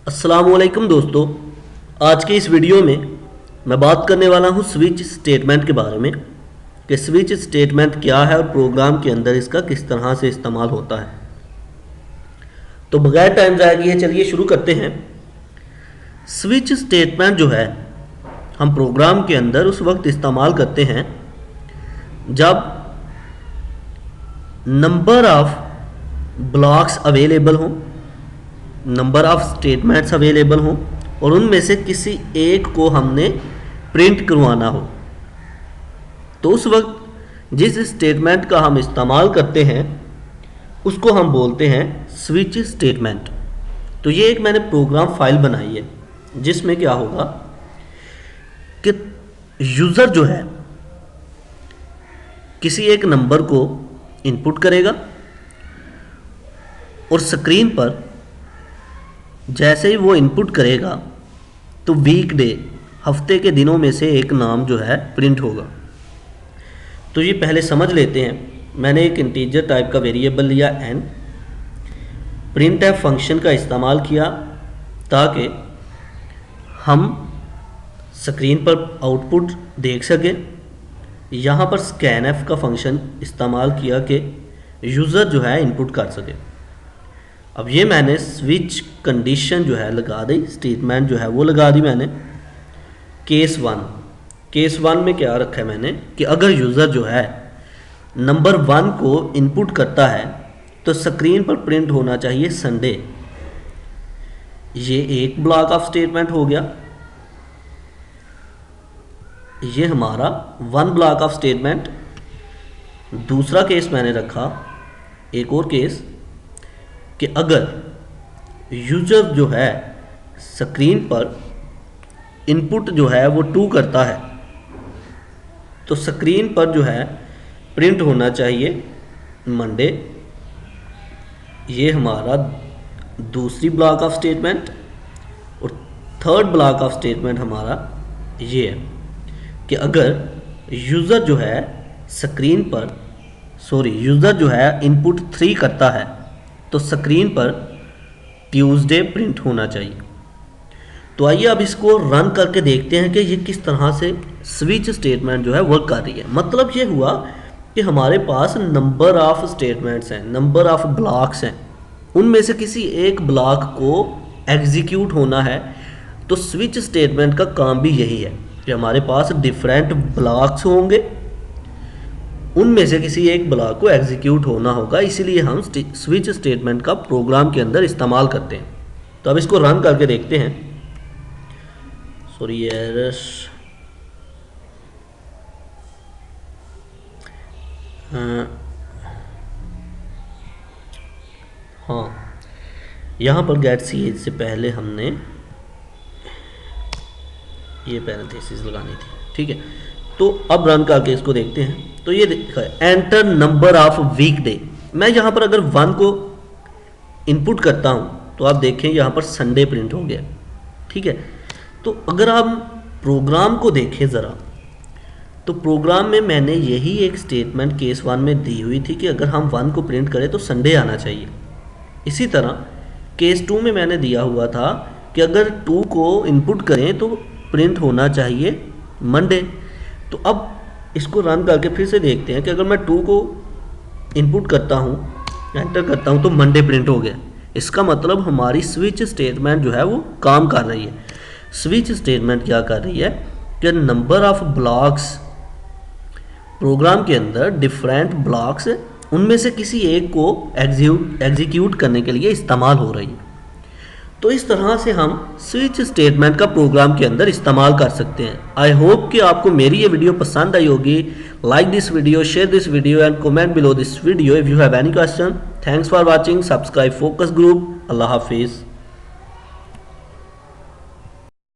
अस्सलामुअलैकुम दोस्तों, आज के इस वीडियो में मैं बात करने वाला हूं स्विच स्टेटमेंट के बारे में कि स्विच स्टेटमेंट क्या है और प्रोग्राम के अंदर इसका किस तरह से इस्तेमाल होता है। तो बगैर टाइम ज़ाया किए चलिए शुरू करते हैं। स्विच स्टेटमेंट जो है हम प्रोग्राम के अंदर उस वक्त इस्तेमाल करते हैं जब नंबर ऑफ ब्लॉक्स अवेलेबल हों, नंबर ऑफ स्टेटमेंट्स अवेलेबल हों और उनमें से किसी एक को हमने प्रिंट करवाना हो। तो उस वक्त जिस स्टेटमेंट का हम इस्तेमाल करते हैं उसको हम बोलते हैं स्विच स्टेटमेंट। तो ये एक मैंने प्रोग्राम फाइल बनाई है जिसमें क्या होगा कि यूज़र जो है किसी एक नंबर को इनपुट करेगा और स्क्रीन पर जैसे ही वो इनपुट करेगा तो वीक डे, हफ्ते के दिनों में से एक नाम जो है प्रिंट होगा। तो ये पहले समझ लेते हैं। मैंने एक इंटीजर टाइप का वेरिएबल लिया n, प्रिंट एफ फंक्शन का इस्तेमाल किया ताकि हम स्क्रीन पर आउटपुट देख सकें। यहाँ पर स्कैन एफ का फंक्शन इस्तेमाल किया कि यूज़र जो है इनपुट कर सके। अब ये मैंने स्विच कंडीशन जो है लगा दी, स्टेटमेंट जो है वो लगा दी मैंने। केस वन में क्या रखा है मैंने कि अगर यूज़र जो है नंबर 1 को इनपुट करता है तो स्क्रीन पर प्रिंट होना चाहिए संडे। ये एक ब्लॉक ऑफ स्टेटमेंट हो गया, ये हमारा 1 ब्लॉक ऑफ स्टेटमेंट। दूसरा केस मैंने रखा, एक और केस, कि अगर यूज़र जो है स्क्रीन पर इनपुट जो है वो 2 करता है तो स्क्रीन पर जो है प्रिंट होना चाहिए मंडे। ये हमारा दूसरी ब्लॉक ऑफ स्टेटमेंट। और थर्ड ब्लॉक ऑफ स्टेटमेंट हमारा ये है कि अगर यूज़र जो है स्क्रीन पर यूज़र जो है इनपुट 3 करता है तो स्क्रीन पर ट्यूसडे प्रिंट होना चाहिए। तो आइए अब इसको रन करके देखते हैं कि ये किस तरह से स्विच स्टेटमेंट जो है वर्क कर रही है। मतलब ये हुआ कि हमारे पास नंबर ऑफ स्टेटमेंट्स हैं, नंबर ऑफ ब्लॉक्स हैं, उनमें से किसी एक ब्लॉक को एग्जीक्यूट होना है। तो स्विच स्टेटमेंट का काम भी यही है कि हमारे पास डिफरेंट ब्लॉक्स होंगे, उनमें से किसी एक ब्लॉक को एग्जीक्यूट होना होगा, इसीलिए हम स्विच स्टेटमेंट का प्रोग्राम के अंदर इस्तेमाल करते हैं। तो अब इसको रन करके देखते हैं। सॉरी एरर, हाँ, यहाँ पर गेट सी एज से पहले हमने ये पैरेंथेसिस लगानी थी, ठीक है। तो अब रन करके इसको देखते हैं। तो ये देखा है enter number of week day. मैं यहाँ पर अगर 1 को इनपुट करता हूँ तो आप देखें यहाँ पर संडे प्रिंट हो गया, ठीक है। तो अगर आप प्रोग्राम को देखें ज़रा, तो प्रोग्राम में मैंने यही एक स्टेटमेंट केस 1 में दी हुई थी कि अगर हम 1 को प्रिंट करें तो संडे आना चाहिए। इसी तरह केस 2 में मैंने दिया हुआ था कि अगर 2 को इनपुट करें तो प्रिंट होना चाहिए मंडे। तो अब इसको रन करके फिर से देखते हैं कि अगर मैं 2 को इनपुट करता हूँ, एंटर करता हूँ तो मंडे प्रिंट हो गया। इसका मतलब हमारी स्विच स्टेटमेंट जो है वो काम कर रही है। स्विच स्टेटमेंट क्या कर रही है कि नंबर ऑफ ब्लॉक्स प्रोग्राम के अंदर डिफरेंट ब्लॉक्स, उनमें से किसी एक को एग्जीक्यूट करने के लिए इस्तेमाल हो रही है। तो इस तरह से हम स्विच स्टेटमेंट का प्रोग्राम के अंदर इस्तेमाल कर सकते हैं। आई होप कि आपको मेरी ये वीडियो पसंद आई होगी। Like this video, share this video and comment below this video if you have any question. Thanks for watching. Subscribe focus group. अल्लाह हाफिज़।